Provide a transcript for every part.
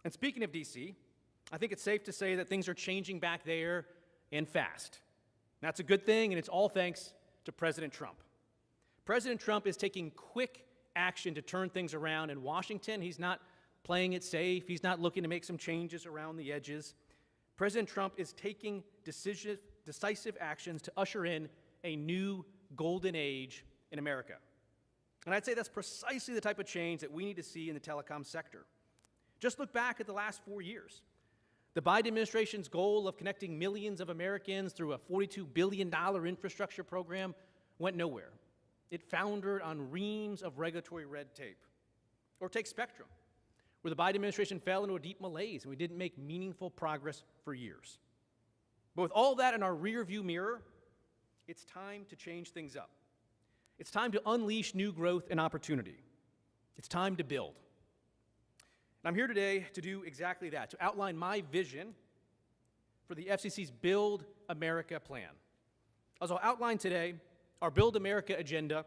And speaking of D.C., I think it's safe to say that things are changing back there and fast. That's a good thing, and it's all thanks to President Trump. President Trump is taking quick action to turn things around in Washington. He's not playing it safe. He's not looking to make some changes around the edges. President Trump is taking decisive actions to usher in a new golden age in America. And I'd say that's precisely the type of change that we need to see in the telecom sector. Just look back at the last 4 years. The Biden administration's goal of connecting millions of Americans through a $42 billion infrastructure program went nowhere. It foundered on reams of regulatory red tape. Or take Spectrum, where the Biden administration fell into a deep malaise and we didn't make meaningful progress for years. But with all that in our rearview mirror, it's time to change things up. It's time to unleash new growth and opportunity. It's time to build. And I'm here today to do exactly that, to outline my vision for the FCC's Build America plan. As I'll outline today, our Build America agenda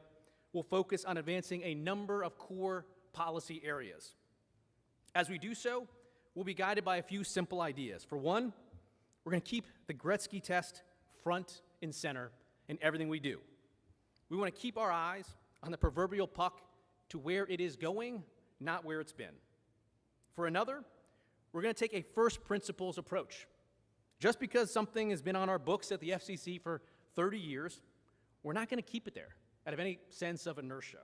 will focus on advancing a number of core policy areas. As we do so, we'll be guided by a few simple ideas. For one, we're going to keep the Gretzky test front and center in everything we do. We want to keep our eyes on the proverbial puck to where it is going, not where it's been. For another, we're going to take a first principles approach. Just because something has been on our books at the FCC for 30 years, we're not going to keep it there out of any sense of inertia.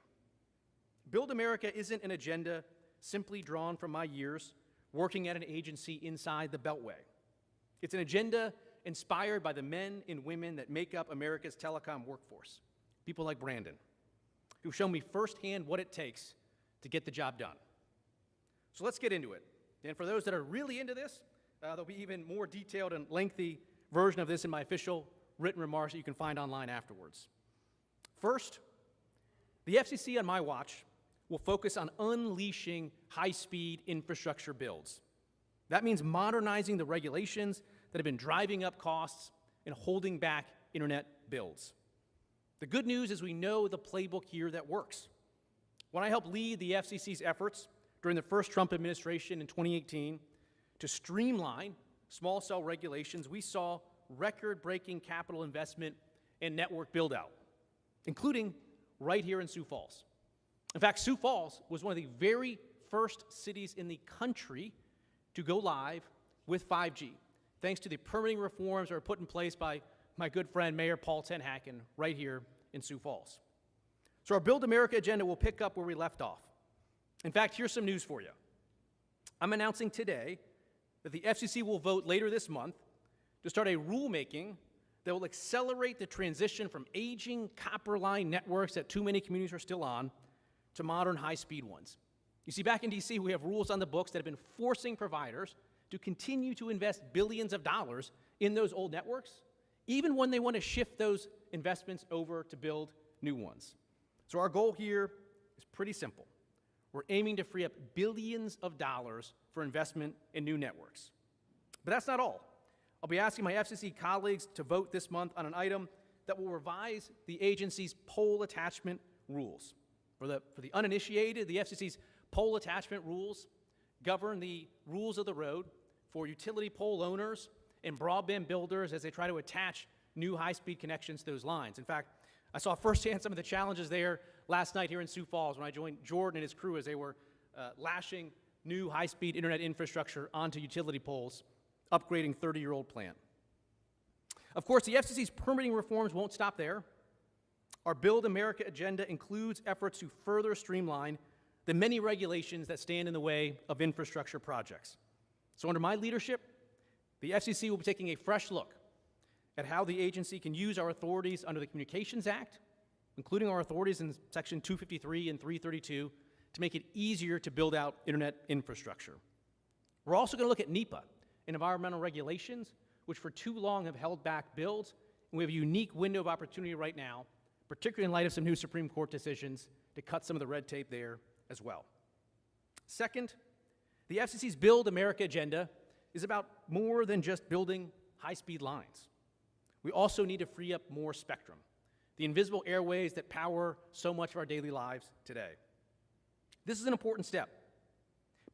Build America isn't an agenda simply drawn from my years working at an agency inside the Beltway. It's an agenda inspired by the men and women that make up America's telecom workforce, people like Brandon, who've shown me firsthand what it takes to get the job done. So let's get into it. And for those that are really into this, there'll be even more detailed and lengthy version of this in my official written remarks that you can find online afterwards. First, the FCC on my watch will focus on unleashing high-speed infrastructure builds. That means modernizing the regulations that have been driving up costs and holding back internet builds. The good news is we know the playbook here that works. When I helped lead the FCC's efforts during the first Trump administration in 2018 to streamline small cell regulations, we saw record-breaking capital investment and network build-out, including right here in Sioux Falls. In fact, Sioux Falls was one of the very first cities in the country to go live with 5G, thanks to the permitting reforms that were put in place by my good friend Mayor Paul Tenhaken right here in Sioux Falls. So our Build America agenda will pick up where we left off. In fact, here's some news for you. I'm announcing today that the FCC will vote later this month to start a rulemaking that will accelerate the transition from aging copper line networks that too many communities are still on to modern high-speed ones. You see, back in D.C., we have rules on the books that have been forcing providers to continue to invest billions of dollars in those old networks, even when they want to shift those investments over to build new ones. So our goal here is pretty simple. We're aiming to free up billions of dollars for investment in new networks. But that's not all. I'll be asking my FCC colleagues to vote this month on an item that will revise the agency's pole attachment rules. For the uninitiated, the FCC's pole attachment rules govern the rules of the road for utility pole owners and broadband builders as they try to attach new high-speed connections to those lines. In fact, I saw firsthand some of the challenges there last night here in Sioux Falls when I joined Jordan and his crew as they were lashing new high-speed internet infrastructure onto utility poles, upgrading 30-year-old plant. Of course, the FCC's permitting reforms won't stop there. Our Build America agenda includes efforts to further streamline the many regulations that stand in the way of infrastructure projects. So under my leadership, the FCC will be taking a fresh look at how the agency can use our authorities under the Communications Act, including our authorities in Section 253 and 332, to make it easier to build out internet infrastructure. We're also going to look at NEPA and environmental regulations, which for too long have held back builds, and we have a unique window of opportunity right now, particularly in light of some new Supreme Court decisions, to cut some of the red tape there as well. Second, the FCC's Build America agenda is about more than just building high-speed lines. We also need to free up more spectrum, the invisible airways that power so much of our daily lives today. This is an important step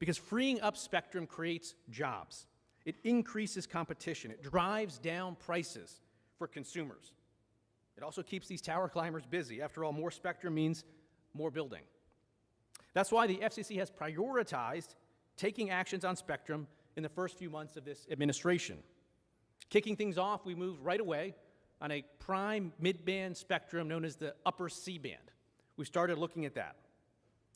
because freeing up spectrum creates jobs. It increases competition. It drives down prices for consumers. It also keeps these tower climbers busy. After all, more spectrum means more building. That's why the FCC has prioritized taking actions on spectrum in the first few months of this administration. Kicking things off, we moved right away on a prime mid-band spectrum known as the upper C-band. We started looking at that.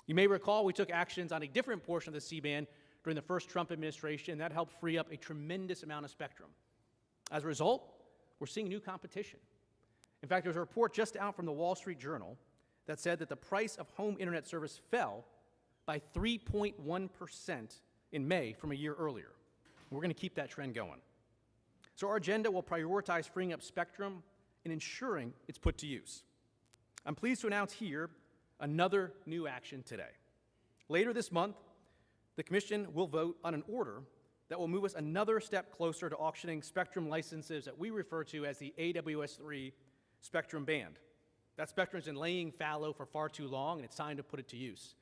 You may recall we took actions on a different portion of the C-band during the first Trump administration, and that helped free up a tremendous amount of spectrum. As a result, we're seeing new competition. In fact, there's a report just out from the Wall Street Journal that said that the price of home internet service fell by 3.1% in May from a year earlier. We're going to keep that trend going. So our agenda will prioritize freeing up spectrum and ensuring it's put to use. I'm pleased to announce here another new action today. Later this month, the Commission will vote on an order that will move us another step closer to auctioning spectrum licenses that we refer to as the AWS-3 spectrum band. That spectrum has been laying fallow for far too long, and it's time to put it to use.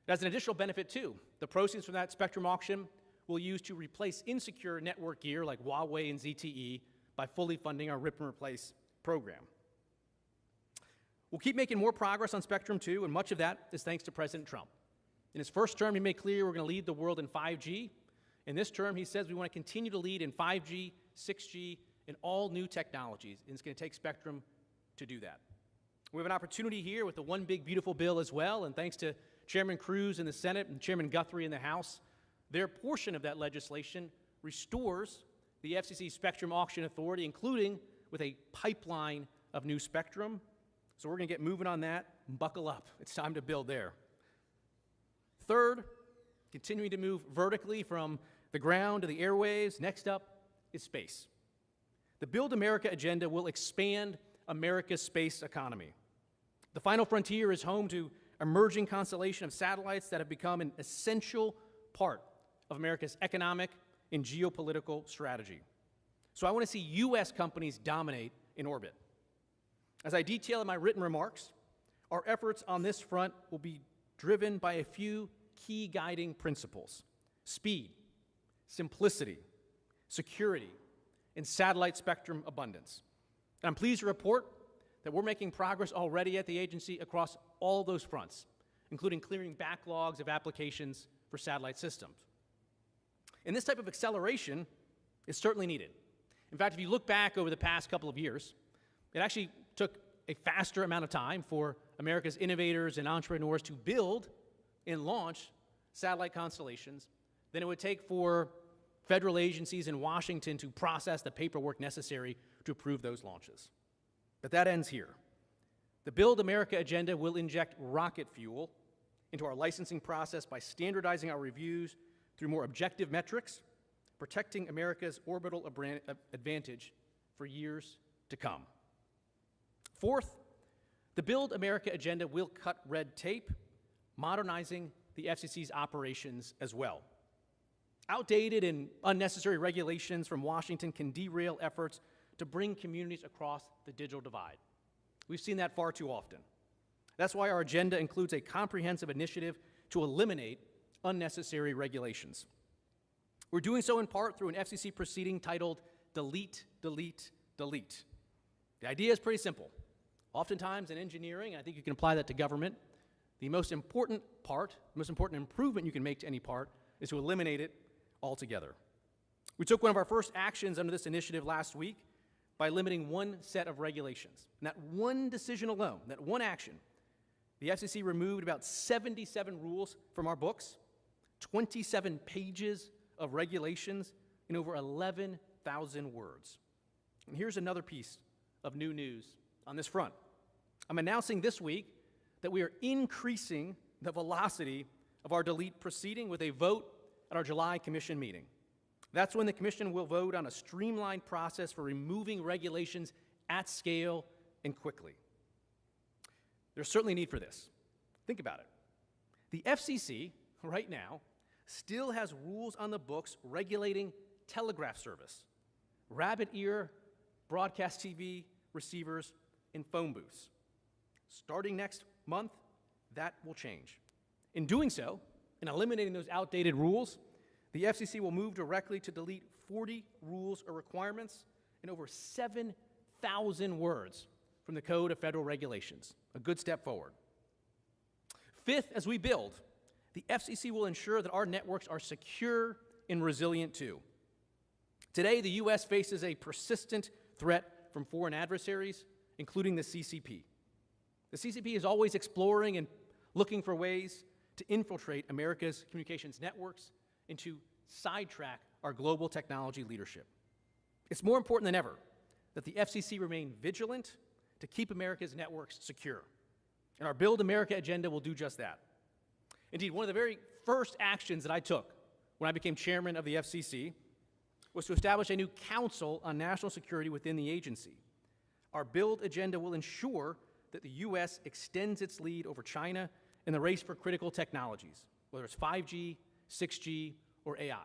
It has an additional benefit, too. The proceeds from that spectrum auction will use to replace insecure network gear like Huawei and ZTE by fully funding our Rip and Replace program. We'll keep making more progress on spectrum, too, and much of that is thanks to President Trump. In his first term, he made clear we're going to lead the world in 5G. In this term, he says we want to continue to lead in 5G, 6G, and all new technologies, and it's going to take spectrum to do that. We have an opportunity here with the One Big Beautiful Bill as well, and thanks to Chairman Cruz in the Senate and Chairman Guthrie in the House, their portion of that legislation restores the FCC spectrum auction authority, including with a pipeline of new spectrum. So we're going to get moving on that. Buckle up. It's time to build there. Third, continuing to move vertically from the ground to the airwaves. Next up is space. The Build America agenda will expand America's space economy. The final frontier is home to emerging constellation of satellites that have become an essential part of America's economic and geopolitical strategy. So I want to see U.S. companies dominate in orbit. As I detail in my written remarks, our efforts on this front will be driven by a few key guiding principles: speed, simplicity, security, and satellite spectrum abundance. And I'm pleased to report that we're making progress already at the agency across all those fronts, including clearing backlogs of applications for satellite systems. And this type of acceleration is certainly needed. In fact, if you look back over the past couple of years, it actually took a faster amount of time for America's innovators and entrepreneurs to build and launch satellite constellations than it would take for federal agencies in Washington to process the paperwork necessary to approve those launches. But that ends here. The Build America agenda will inject rocket fuel into our licensing process by standardizing our reviews through more objective metrics, protecting America's orbital advantage for years to come. Fourth, the Build America agenda will cut red tape, modernizing the FCC's operations as well. Outdated and unnecessary regulations from Washington can derail efforts to bring communities across the digital divide. We've seen that far too often. That's why our agenda includes a comprehensive initiative to eliminate unnecessary regulations. We're doing so in part through an FCC proceeding titled Delete, Delete, Delete. The idea is pretty simple. Oftentimes in engineering, and I think you can apply that to government, the most important improvement you can make to any part is to eliminate it altogether. We took one of our first actions under this initiative last week by limiting one set of regulations. And that one decision alone, that one action, the FCC removed about 77 rules from our books, 27 pages of regulations, and over 11,000 words. And here's another piece of new news on this front. I'm announcing this week that we are increasing the velocity of our delete proceeding with a vote at our July Commission meeting. That's when the Commission will vote on a streamlined process for removing regulations at scale and quickly. There's certainly a need for this. Think about it. The FCC, right now, still has rules on the books regulating telegraph service, rabbit ear, broadcast TV, receivers, and phone booths. Starting next month, that will change. In doing so, In eliminating those outdated rules, the FCC will move directly to delete 40 rules or requirements and over 7,000 words from the Code of Federal Regulations. A good step forward. Fifth, as we build, the FCC will ensure that our networks are secure and resilient too. Today, the U.S. faces a persistent threat from foreign adversaries, including the CCP. The CCP is always exploring and looking for ways to infiltrate America's communications networks and to sidetrack our global technology leadership. It's more important than ever that the FCC remain vigilant to keep America's networks secure. And our Build America agenda will do just that. Indeed, one of the very first actions that I took when I became chairman of the FCC was to establish a new council on national security within the agency. Our Build agenda will ensure that the U.S. extends its lead over China in the race for critical technologies, whether it's 5G, 6G, or AI.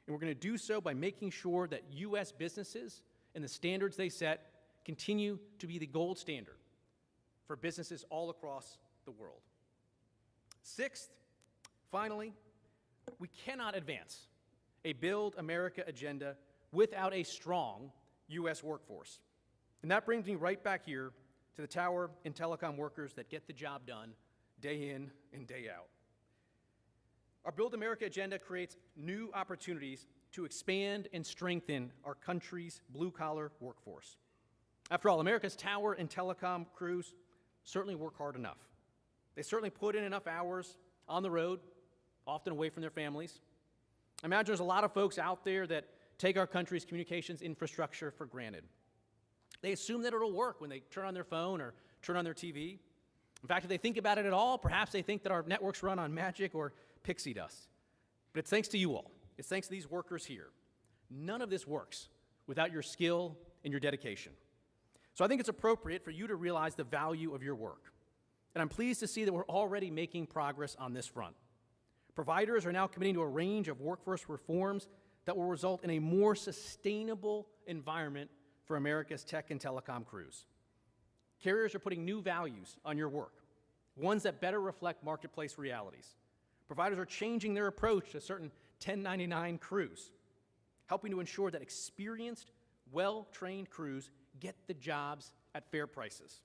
And we're going to do so by making sure that U.S. businesses and the standards they set continue to be the gold standard for businesses all across the world. Sixth, finally, we cannot advance a Build America agenda without a strong U.S. workforce. And that brings me right back here to the tower and telecom workers that get the job done day in and day out. Our Build America agenda creates new opportunities to expand and strengthen our country's blue-collar workforce. After all, America's tower and telecom crews certainly work hard enough. They certainly put in enough hours on the road, often away from their families. I imagine there's a lot of folks out there that take our country's communications infrastructure for granted. They assume that it'll work when they turn on their phone or turn on their TV. In fact, if they think about it at all, perhaps they think that our networks run on magic or pixie dust. But it's thanks to you all. It's thanks to these workers here. None of this works without your skill and your dedication. So I think it's appropriate for you to realize the value of your work. And I'm pleased to see that we're already making progress on this front. Providers are now committing to a range of workforce reforms that will result in a more sustainable environment for America's tech and telecom crews. Carriers are putting new values on your work, ones that better reflect marketplace realities. Providers are changing their approach to certain 1099 crews, helping to ensure that experienced, well-trained crews get the jobs at fair prices.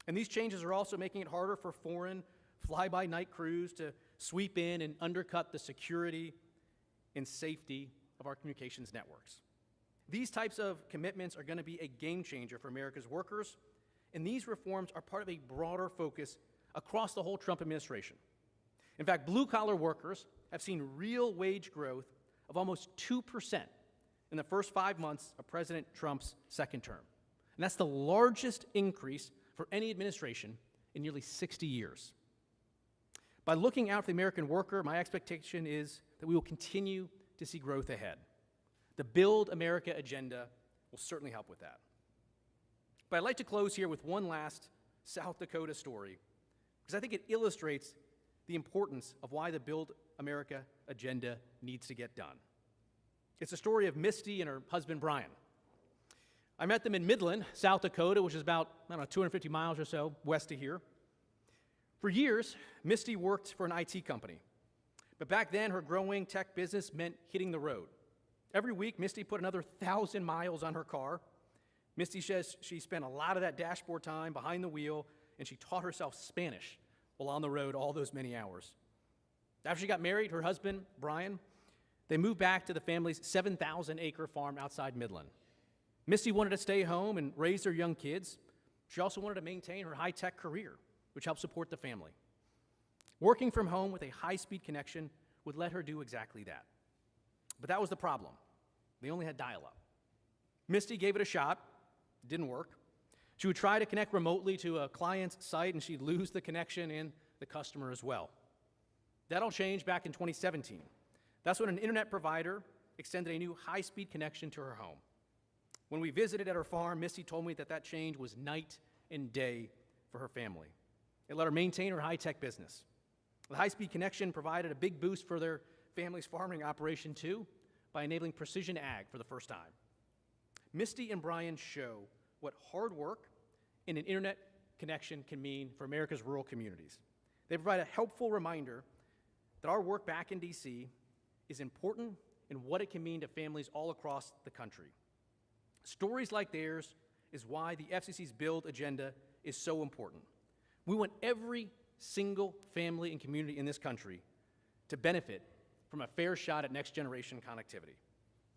And these changes are also making it harder for foreign fly-by-night crews to sweep in and undercut the security and safety of our communications networks. These types of commitments are going to be a game changer for America's workers, and these reforms are part of a broader focus across the whole Trump administration. In fact, blue-collar workers have seen real wage growth of almost 2% in the first 5 months of President Trump's second term. And that's the largest increase for any administration in nearly 60 years. By looking out for the American worker, my expectation is that we will continue to see growth ahead. The Build America agenda will certainly help with that. But I'd like to close here with one last South Dakota story, because I think it illustrates the importance of why the Build America agenda needs to get done. It's a story of Misty and her husband, Brian. I met them in Midland, South Dakota, which is about, 250 miles or so west of here. For years, Misty worked for an IT company. But back then, her growing tech business meant hitting the road. Every week, Misty put another 1,000 miles on her car. Misty says she spent a lot of that dashboard time behind the wheel, and she taught herself Spanish while on the road all those many hours. After she got married, her husband, Brian, they moved back to the family's 7,000-acre farm outside Midland. Misty wanted to stay home and raise their young kids. She also wanted to maintain her high-tech career, which helped support the family. Working from home with a high-speed connection would let her do exactly that. But that was the problem. They only had dial-up. Misty gave it a shot. It didn't work. She would try to connect remotely to a client's site, and she'd lose the connection and the customer as well. That all changed back in 2017. That's when an internet provider extended a new high-speed connection to her home. When we visited at her farm, Misty told me that that change was night and day for her family. It let her maintain her high-tech business. The high-speed connection provided a big boost for their family's farming operation, too, by enabling precision ag for the first time. Misty and Brian show what hard work and an internet connection can mean for America's rural communities. They provide a helpful reminder that our work back in D.C. is important and what it can mean to families all across the country. Stories like theirs is why the FCC's Build agenda is so important. We want every single family and community in this country to benefit from a fair shot at next-generation connectivity.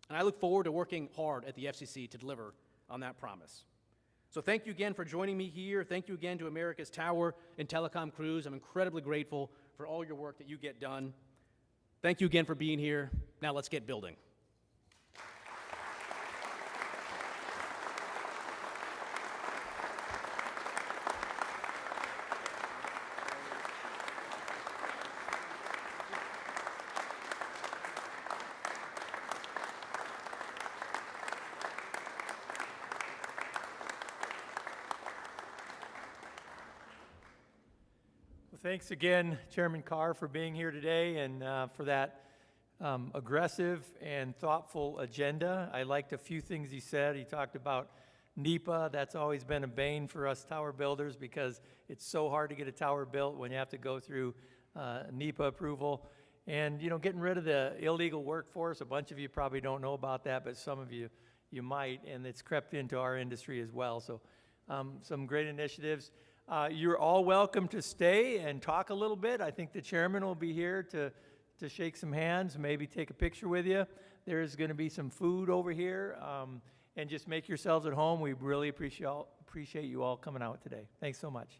And I look forward to working hard at the FCC to deliver on that promise. So thank you again for joining me here. Thank you again to America's tower and telecom crews. I'm incredibly grateful for all your work that you get done. Thank you again for being here. Now let's get building. Thanks again, Chairman Carr, for being here today and for that aggressive and thoughtful agenda. I liked a few things he said. He talked about NEPA. That's always been a bane for us tower builders because it's so hard to get a tower built when you have to go through NEPA approval. And, you know, getting rid of the illegal workforce. A bunch of you probably don't know about that, but some of you might, and it's crept into our industry as well. So some great initiatives. You're all welcome to stay and talk a little bit. I think the chairman will be here to shake some hands, maybe take a picture with you. There's going to be some food over here, and just make yourselves at home. We really appreciate you all coming out today. Thanks so much.